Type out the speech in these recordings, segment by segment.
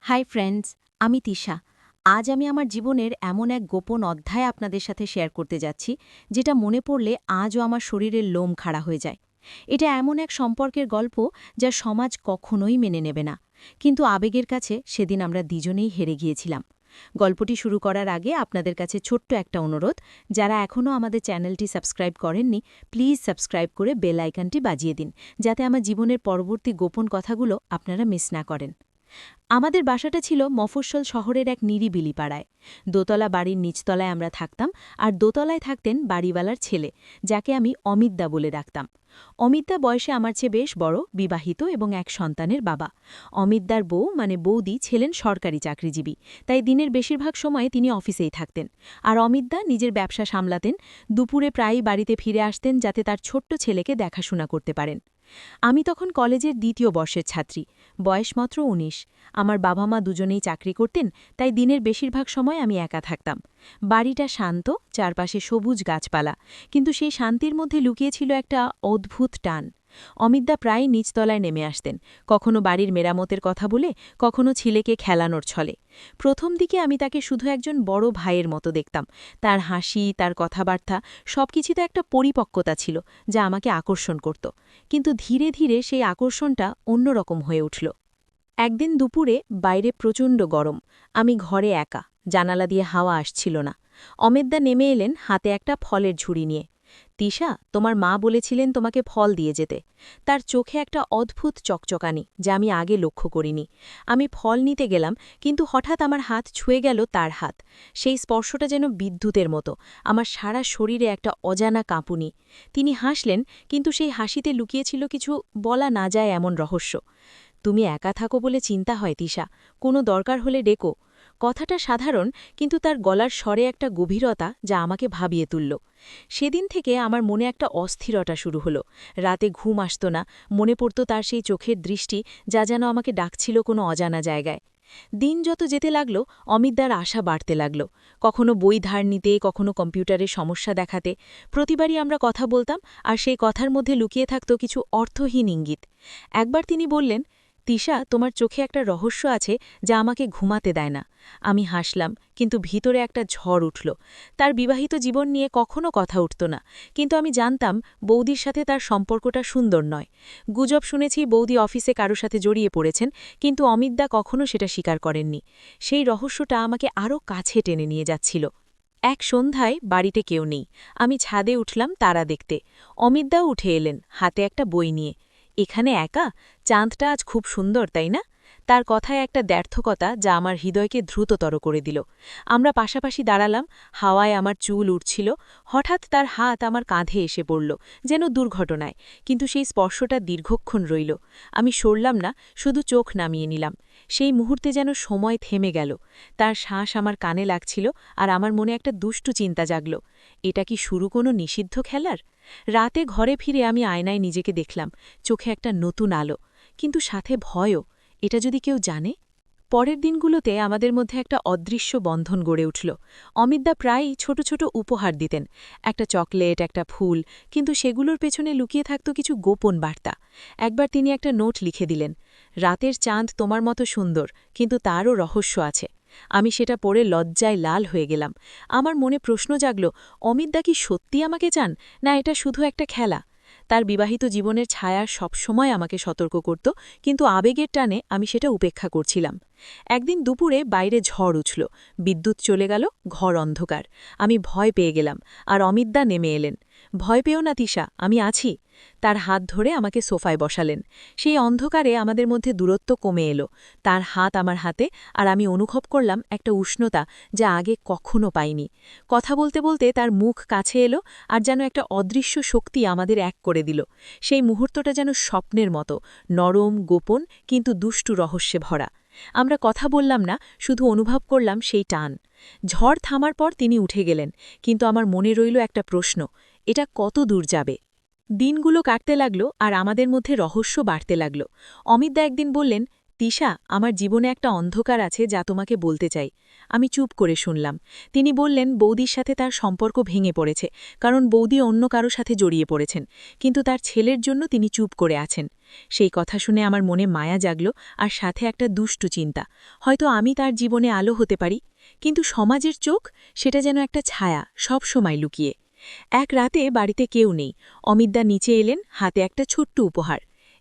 Hi friends, আমি তিশা। আজ আমি আমার জীবনের এমন এক গোপন অধ্যায় আপনাদের সাথে শেয়ার করতে যাচ্ছি, যেটা মনে পড়লে আজও আমার শরীরের লোম খাড়া হয়ে যায়। এটা এমন এক সম্পর্কের গল্প যা সমাজ কখনোই মেনে নেবে না, কিন্তু আবেগের কাছে সেদিন আমরা দুজনেই হেরে গিয়েছিলাম। গল্পটি শুরু করার আগে আপনাদের কাছে ছোট্ট একটা অনুরোধ, যারা এখনও আমাদের চ্যানেলটি সাবস্ক্রাইব করেননি, প্লিজ সাবস্ক্রাইব করে বেল আইকনটি বাজিয়ে দিন, যাতে আমার জীবনের পরবর্তী গোপন কথাগুলো আপনারা মিস না করেন। আমাদের বাসাটা ছিল মফস্বল শহরের এক নিরিবিলি পাড়ায়। দোতলা বাড়ির নিচতলায় আমরা থাকতাম, আর দোতলায় থাকতেন বাড়িওয়ালার ছেলে, যাকে আমি অমিতদা বলে ডাকতাম। অমিতদা বয়সে আমার চেয়ে বেশ বড়, বিবাহিত এবং এক সন্তানের বাবা। অমিতদার বউ মানে বৌদি ছিলেন সরকারি চাকরিজীবী, তাই দিনের বেশিরভাগ সময়ে তিনি অফিসেই থাকতেন। আর অমিতদা নিজের ব্যবসা সামলাতেন, দুপুরে প্রায়ই বাড়িতে ফিরে আসতেন যাতে তার ছোট্ট ছেলেকে দেখাশোনা করতে পারেন। আমি তখন কলেজের দ্বিতীয় বর্ষের ছাত্রী, বয়স মাত্র ১৯। আমার বাবা মা দুজনেই চাকরি করতেন, তাই দিনের বেশিরভাগ সময় আমি একা থাকতাম। বাড়িটা শান্ত, চারপাশে সবুজ গাছপালা, কিন্তু সেই শান্তির মধ্যে লুকিয়েছিল একটা অদ্ভুত টান। অমিতদা প্রায় নিচতলায় নেমে আসতেন, কখনো বাড়ির মেরামতের কথা বলে, কখনো ছেলেকে খেলানোর ছলে। প্রথম দিকে আমি তাকে শুধু একজন বড় ভাইয়ের মতো দেখতাম। তার হাসি, তার কথাবার্তা, সবকিছুতে একটা পরিপক্কতা ছিল, যা আমাকে আকর্ষণ করত। কিন্তু ধীরে ধীরে সেই আকর্ষণটা অন্যরকম হয়ে উঠল। একদিন দুপুরে বাইরে প্রচণ্ড গরম, আমি ঘরে একা, জানালা দিয়ে হাওয়া আসছিল না। অমিতদা নেমে এলেন হাতে একটা ফলের ঝুড়ি নিয়ে। তিশা, তোমার মা বলেছিলেন তোমাকে ফল দিয়ে যেতে। তার চোখে একটা অদ্ভুত চকচকানি, যা আমি আগে লক্ষ্য করিনি। আমি ফল নিতে গেলাম, কিন্তু হঠাৎ আমার হাত ছুঁয়ে গেল তার হাত। সেই স্পর্শটা যেন বিদ্যুতের মতো, আমার সারা শরীরে একটা অজানা কাঁপুনি। তিনি হাসলেন, কিন্তু সেই হাসিতে লুকিয়েছিল কিছু বলা না যায় এমন রহস্য। তুমি একা থাকো বলে চিন্তা হয় তিশা, কোনো দরকার হলে ডেকো। কথাটা সাধারণ, কিন্তু তার গলার স্বরে একটা গভীরতা যা আমাকে ভাবিয়ে তুলল। সেদিন থেকে আমার মনে একটা অস্থিরতা শুরু হলো। রাতে ঘুম আসত না, মনে পড়ত তার সেই চোখের দৃষ্টি, যা যেন আমাকে ডাকছিল কোনো অজানা জায়গায়। দিন যত যেতে লাগল, অমিতদার আশা বাড়তে লাগল। কখনো বই ধার নিতে, কখনো কম্পিউটারের সমস্যা দেখাতে। প্রতিবারই আমরা কথা বলতাম, আর সেই কথার মধ্যে লুকিয়ে থাকত কিছু অর্থহীন ইঙ্গিত। একবার তিনি বললেন, তিশা, তোমার চোখে একটা রহস্য আছে যা আমাকে ঘুমাতে দেয় না। আমি হাসলাম, কিন্তু ভিতরে একটা ঝড় উঠল। তার বিবাহিত জীবন নিয়ে কখনো কথা উঠত না, কিন্তু আমি জানতাম বৌদির সাথে তার সম্পর্কটা সুন্দর নয়। গুজব শুনেছি বৌদি অফিসে কারো সাথে জড়িয়ে পড়েছেন, কিন্তু অমিতদা কখনো সেটা স্বীকার করেননি। সেই রহস্যটা আমাকে আরও কাছে টেনে নিয়ে যাচ্ছিল। এক সন্ধ্যায় বাড়িতে কেউ নেই, আমি ছাদে উঠলাম তারা দেখতে। অমিতদাও উঠে এলেন, হাতে একটা বই নিয়ে। এখানে একা? চাঁদটা আজ খুব সুন্দর, তাই না? তার কথায় একটা দ্ব্যর্থকতা যা আমার হৃদয়কে দ্রুততর করে দিল। আমরা পাশাপাশি দাঁড়ালাম, হাওয়ায় আমার চুল উঠছিল। হঠাৎ তার হাত আমার কাঁধে এসে পড়ল, যেন দুর্ঘটনায়, কিন্তু সেই স্পর্শটা দীর্ঘক্ষণ রইল। আমি সরলাম না, শুধু চোখ নামিয়ে নিলাম। সেই মুহূর্তে যেন সময় থেমে গেল। তার শ্বাস আমার কানে লাগছিল, আর আমার মনে একটা দুষ্টু চিন্তা জাগল। এটা কি শুরু কোনো নিষিদ্ধ খেলার? রাতে ঘরে ফিরে আমি আয়নায় নিজেকে দেখলাম, চোখে একটা নতুন আলো, কিন্তু সাথে ভয়ও। এটা যদি কেউ জানে? পরের দিনগুলোতে আমাদের মধ্যে একটা অদৃশ্য বন্ধন গড়ে উঠল। অমিতদা প্রায়ই ছোট ছোট উপহার দিতেন, একটা চকলেট, একটা ফুল, কিন্তু সেগুলোর পেছনে লুকিয়ে থাকত কিছু গোপন বার্তা। একবার তিনি একটা নোট লিখে দিলেন, রাতের চাঁদ তোমার মতো সুন্দর, কিন্তু তারও রহস্য আছে। আমি সেটা পড়ে লজ্জায় লাল হয়ে গেলাম। আমার মনে প্রশ্ন জাগল, অমিতদা কি সত্যি আমাকে চান, না এটা শুধু একটা খেলা? তার বিবাহিত জীবনের ছায়া সবসময় আমাকে সতর্ক করত, কিন্তু আবেগের টানে আমি সেটা উপেক্ষা করছিলাম। একদিন দুপুরে বাইরে ঝড় উঠল, বিদ্যুৎ চলে গেল, ঘর অন্ধকার। আমি ভয় পেয়ে গেলাম, আর অমিতদা নেমে এলেন। ভয় পেও না তিশা, আমি আছি। তার হাত ধরে আমাকে সোফায় বসালেন। সেই অন্ধকারে আমাদের মধ্যে দূরত্ব কমে এলো। তার হাত আমার হাতে, আর আমি অনুভব করলাম একটা উষ্ণতা যা আগে কখনো পাইনি। কথা বলতে বলতে তার মুখ কাছে এলো, আর যেন একটা অদৃশ্য শক্তি আমাদের এক করে দিল। সেই মুহূর্তটা যেন স্বপ্নের মতো, নরম, গোপন, কিন্তু দুষ্টু রহস্যে ভরা। আমরা কথা বললাম না, শুধু অনুভব করলাম সেই টান। ঝড় থামার পর তিনি উঠে গেলেন, কিন্তু আমার মনে রইল একটা প্রশ্ন, এটা কত দূর যাবে? দিনগুলো কাটতে লাগলো, আর আমাদের মধ্যে রহস্য বাড়তে লাগলো। অমিতদা একদিন বললেন, তিশা, আমার জীবনে একটা অন্ধকার আছে যা তোমাকে বলতে চাই। আমি চুপ করে শুনলাম। তিনি বললেন বৌদির সাথে তার সম্পর্ক ভেঙে পড়েছে, কারণ বৌদি অন্য কারো সাথে জড়িয়ে পড়েছেন, কিন্তু তার ছেলের জন্য তিনি চুপ করে আছেন। সেই কথা শুনে আমার মনে মায়া জাগল, আর সাথে একটা দুষ্টু চিন্তা, হয়তো আমি তার জীবনে আলো হতে পারি। কিন্তু সমাজের চোখ, সেটা যেন একটা ছায়া, সব সময় লুকিয়ে। এক রাতে বাড়িতে কেউ নেই, অমিতদা নিচে এলেন, হাতে একটা ছোট্ট উপহার।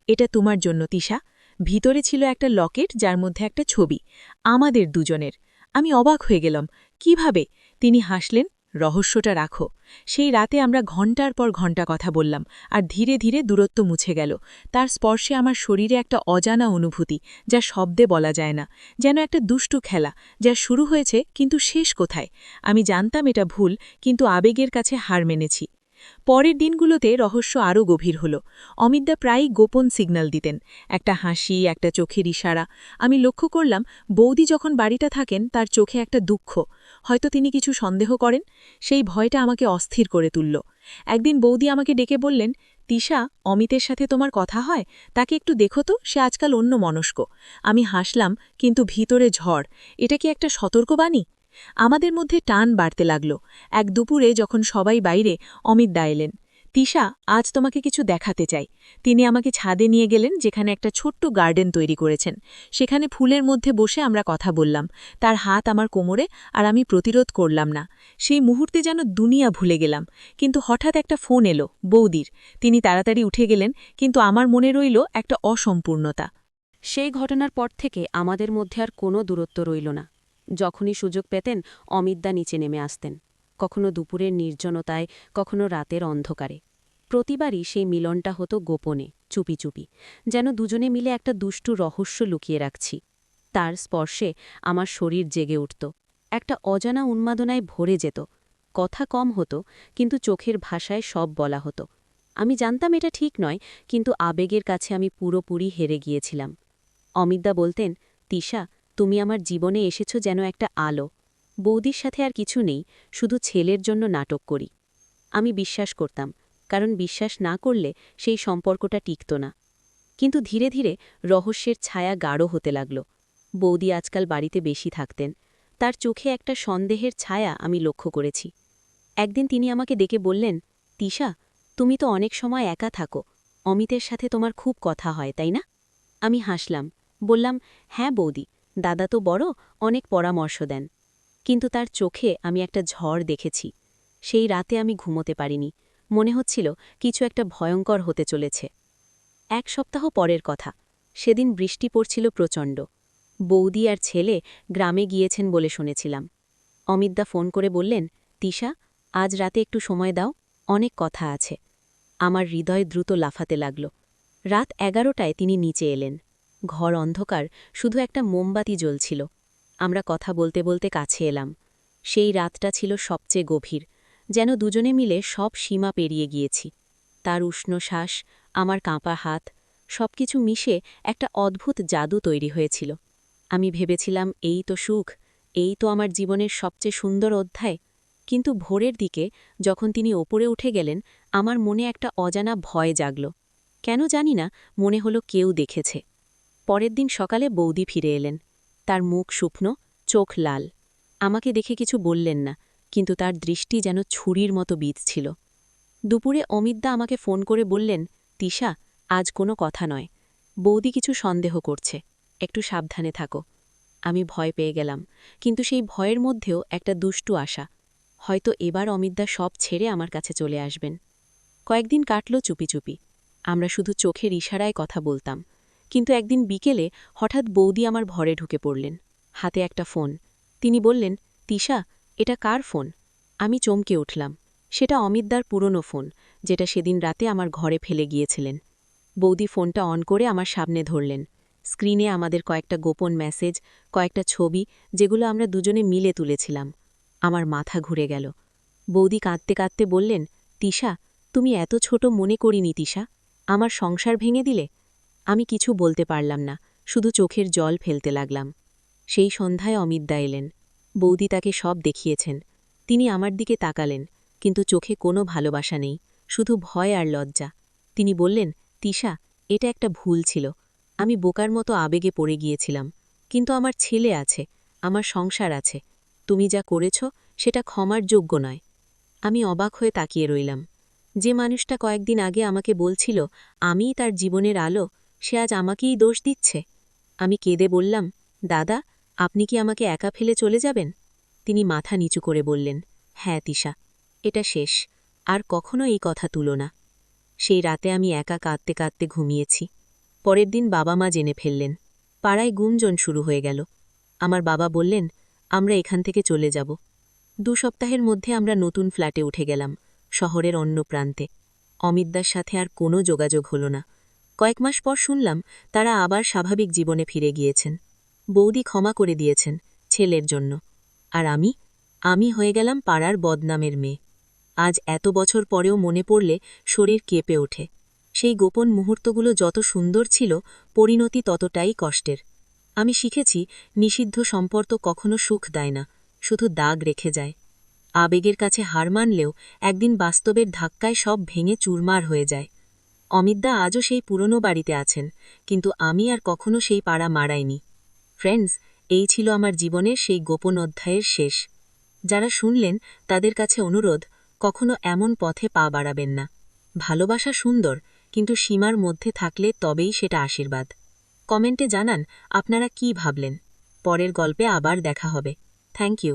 এটা তোমার জন্য তিশা। ভিতরে ছিল একটা লকেট, যার মধ্যে একটা ছবি, আমাদের দুজনের। আমি অবাক হয়ে গেলাম। কিভাবে? তিনি হাসলেন। রহস্যটা রাখো। সেই রাতে আমরা ঘণ্টার পর ঘণ্টা কথা বললাম, আর ধীরে ধীরে দূরত্ব মুছে গেল। তার স্পর্শে আমার শরীরে একটা অজানা অনুভূতি, যা শব্দে বলা যায় না, যেন একটা দুষ্টু খেলা, যা শুরু হয়েছে কিন্তু শেষ কোথায়। আমি জানতাম এটা ভুল, কিন্তু আবেগের কাছে হার মেনেছি। পরের দিনগুলোতে রহস্য আরও গভীর হল। অমিতদা প্রায়ই গোপন সিগন্যাল দিতেন, একটা হাসি, একটা চোখের ইশারা। আমি লক্ষ্য করলাম বৌদি যখন বাড়িটা থাকেন তার চোখে একটা দুঃখ, হয়তো তিনি কিছু সন্দেহ করেন। সেই ভয়টা আমাকে অস্থির করে তুলল। একদিন বৌদি আমাকে ডেকে বললেন, তিশা, অমিতের সাথে তোমার কথা হয়? তাকে একটু দেখো তো, সে আজকাল অন্য মনস্ক। আমি হাসলাম, কিন্তু ভিতরে ঝড়। এটা কি একটা সতর্কবাণী? আমাদের মধ্যে টান বাড়তে লাগল। এক দুপুরে যখন সবাই বাইরে, অমিতদা এলেন। তিশা, আজ তোমাকে কিছু দেখাতে চাই। তিনি আমাকে ছাদে নিয়ে গেলেন, যেখানে একটা ছোট্ট গার্ডেন তৈরি করেছেন। সেখানে ফুলের মধ্যে বসে আমরা কথা বললাম। তার হাত আমার কোমরে, আর আমি প্রতিরোধ করলাম না। সেই মুহূর্তে যেন দুনিয়া ভুলে গেলাম। কিন্তু হঠাৎ একটা ফোন এলো, বৌদির। তিনি তাড়াতাড়ি উঠে গেলেন, কিন্তু আমার মনে রইল একটা অসম্পূর্ণতা। সেই ঘটনার পর থেকে আমাদের মধ্যে আর কোনো দূরত্ব রইল না। যখনই সুযোগ পেতেন অমিতদা নিচে নেমে আসতেন, কখনো দুপুরের নির্জনতায়, কখনো রাতের অন্ধকারে। প্রতিবারই সেই মিলনটা হতো গোপনে, চুপি চুপি, যেন দুজনে মিলে একটা দুষ্টু রহস্য লুকিয়ে রাখছি। তার স্পর্শে আমার শরীর জেগে উঠত, একটা অজানা উন্মাদনায় ভরে যেত। কথা কম হতো, কিন্তু চোখের ভাষায় সব বলা হতো। আমি জানতাম এটা ঠিক নয়, কিন্তু আবেগের কাছে আমি পুরোপুরি হেরে গিয়েছিলাম। অমিতদা বলতেন, তিশা, তুমি আমার জীবনে এসেছ যেন একটা আলো। বৌদির সাথে আর কিছু নেই, শুধু ছেলের জন্য নাটক করি। আমি বিশ্বাস করতাম, কারণ বিশ্বাস না করলে সেই সম্পর্কটা টিকত না। কিন্তু ধীরে ধীরে রহস্যের ছায়া গাঢ় হতে লাগল। বৌদি আজকাল বাড়িতে বেশি থাকতেন। তার চোখে একটা সন্দেহের ছায়া আমি লক্ষ্য করেছি। একদিন তিনি আমাকে ডেকে বললেন, তিশা, তুমি তো অনেক সময় একা থাকো। অমিতের সাথে তোমার খুব কথা হয়, তাই না? আমি হাসলাম, বললাম, হ্যাঁ বৌদি, দাদা তো বড়, অনেক পরামর্শ দেন। কিন্তু তার চোখে আমি একটা ঝড় দেখেছি। সেই রাতে আমি ঘুমোতে পারিনি। মনে হচ্ছিল কিছু একটা ভয়ঙ্কর হতে চলেছে। এক সপ্তাহ পরের কথা। সেদিন বৃষ্টি পড়ছিল প্রচণ্ড। বৌদি আর ছেলে গ্রামে গিয়েছেন বলে শুনেছিলাম। অমিতদা ফোন করে বললেন, তিশা, আজ রাতে একটু সময় দাও, অনেক কথা আছে। আমার হৃদয় দ্রুত লাফাতে লাগল। রাত 11টায় তিনি নিচে এলেন। ঘর অন্ধকার, শুধু একটা মোমবাতি জ্বলছিল। আমরা কথা বলতে বলতে কাছে এলাম। সেই রাতটা ছিল সবচেয়ে গভীর, যেন দুজনে মিলে সব সীমা পেরিয়ে গিয়েছি। তার উষ্ণ শ্বাস, আমার কাঁপা হাত, সবকিছু মিশে একটা অদ্ভুত জাদু তৈরি হয়েছিল। আমি ভেবেছিলাম এই তো সুখ, এই তো আমার জীবনের সবচেয়ে সুন্দর অধ্যায়। কিন্তু ভোরের দিকে যখন তিনি ওপরে উঠে গেলেন, আমার মনে একটা অজানা ভয় জাগল। কেন জানি না, মনে হলো কেউ দেখেছে। পরের দিন সকালে বৌদি ফিরে এলেন। তার মুখ শুকনো, চোখ লাল। আমাকে দেখে কিছু বললেন না, কিন্তু তার দৃষ্টি যেন ছুরির মতো বিঁধছিল। দুপুরে অমিতদা আমাকে ফোন করে বললেন, তিশা, আজ কোনো কথা নয়। বৌদি কিছু সন্দেহ করছে, একটু সাবধানে থাকো। আমি ভয় পেয়ে গেলাম, কিন্তু সেই ভয়ের মধ্যেও একটা দুষ্টু আশা। হয়তো এবার অমিতদা সব ছেড়ে আমার কাছে চলে আসবেন। কয়েকদিন কাটল চুপি চুপি। আমরা শুধু চোখের ইশারায় কথা বলতাম। কিন্তু একদিন বিকেলে হঠাৎ বৌদি আমার ঘরে ঢুকে পড়লেন, হাতে একটা ফোন। তিনি বললেন, তিশা, এটা কার ফোন? আমি চমকে উঠলাম। সেটা অমিতদার পুরনো ফোন, যেটা সেদিন রাতে আমার ঘরে ফেলে গিয়েছিলেন। বৌদি ফোনটা অন করে আমার সামনে ধরলেন। স্ক্রিনে আমাদের কয়েকটা গোপন মেসেজ, কয়েকটা ছবি, যেগুলো আমরা দুজনে মিলে তুলেছিলাম। আমার মাথা ঘুরে গেল। বৌদি কাঁদতে কাঁদতে বললেন, তিশা, তুমি এত ছোট মনে করিনি তিশা, আমার সংসার ভেঙে দিলে। আমি কিছু বলতে পারলাম না, শুধু চোখের জল ফেলতে লাগলাম। সেই সন্ধ্যায় অমিতদা এলেন। বৌদি তাকে সব দেখিয়েছেন। তিনি আমার দিকে তাকালেন, কিন্তু চোখে কোনো ভালোবাসা নেই, শুধু ভয় আর লজ্জা। তিনি বললেন, তিশা, এটা একটা ভুল ছিল। আমি বোকার মতো আবেগে পড়ে গিয়েছিলাম, কিন্তু আমার ছেলে আছে, আমার সংসার আছে। তুমি যা করেছ সেটা ক্ষমার যোগ্য নয়। আমি অবাক হয়ে তাকিয়ে রইলাম। যে মানুষটা কয়েকদিন আগে আমাকে বলছিল আমিই তার জীবনের আলো, সে আজ আমাকেই দোষ দিচ্ছে। আমি কেঁদে বললাম, দাদা, আপনি কি আমাকে একা ফেলে চলে যাবেন? তিনি মাথা নিচু করে বললেন, হ্যাঁ তিশা, এটা শেষ, আর কখনো এই কথা তুলো না। সেই রাতে আমি একা কাঁদতে কাঁদতে ঘুমিয়েছি। পরের দিন বাবা মা জেনে ফেললেন। পাড়ায় গুঞ্জন শুরু হয়ে গেল। আমার বাবা বললেন, আমরা এখান থেকে চলে যাব। 2 সপ্তাহের মধ্যে আমরা নতুন ফ্ল্যাটে উঠে গেলাম, শহরের অন্য প্রান্তে। অমিতদার সাথে আর কোনো যোগাযোগ হল না। কয়েক মাস পর শুনলাম তারা আবার স্বাভাবিক জীবনে ফিরে গিয়েছেন। বৌদি ক্ষমা করে দিয়েছেন ছেলের জন্য। আর আমি হয়ে গেলাম পাড়ার বদনামের মেয়ে। আজ এত বছর পরেও মনে পড়লে শরীর কেঁপে ওঠে। সেই গোপন মুহূর্তগুলো যত সুন্দর ছিল, পরিণতি ততটাই কষ্টের। আমি শিখেছি নিষিদ্ধ সম্পর্ক কখনো সুখ দেয় না, শুধু দাগ রেখে যায়। আবেগের কাছে হার মানলেও একদিন বাস্তবের ধাক্কায় সব ভেঙে চুরমার হয়ে যায়। অমিতদা আজও সেই পুরনো বাড়িতে আছেন, কিন্তু আমি আর কখনো সেই পাড়া মাড়াইনি। ফ্রেন্ডস, এই ছিল আমার জীবনের সেই গোপন অধ্যায়ের শেষ। যারা শুনলেন তাদের কাছে অনুরোধ, কখনো এমন পথে পা বাড়াবেন না। ভালোবাসা সুন্দর, কিন্তু সীমার মধ্যে থাকলে তবেই সেটা আশীর্বাদ। কমেন্টে জানান আপনারা কি ভাবলেন। পরের গল্পে আবার দেখা হবে। Thank you.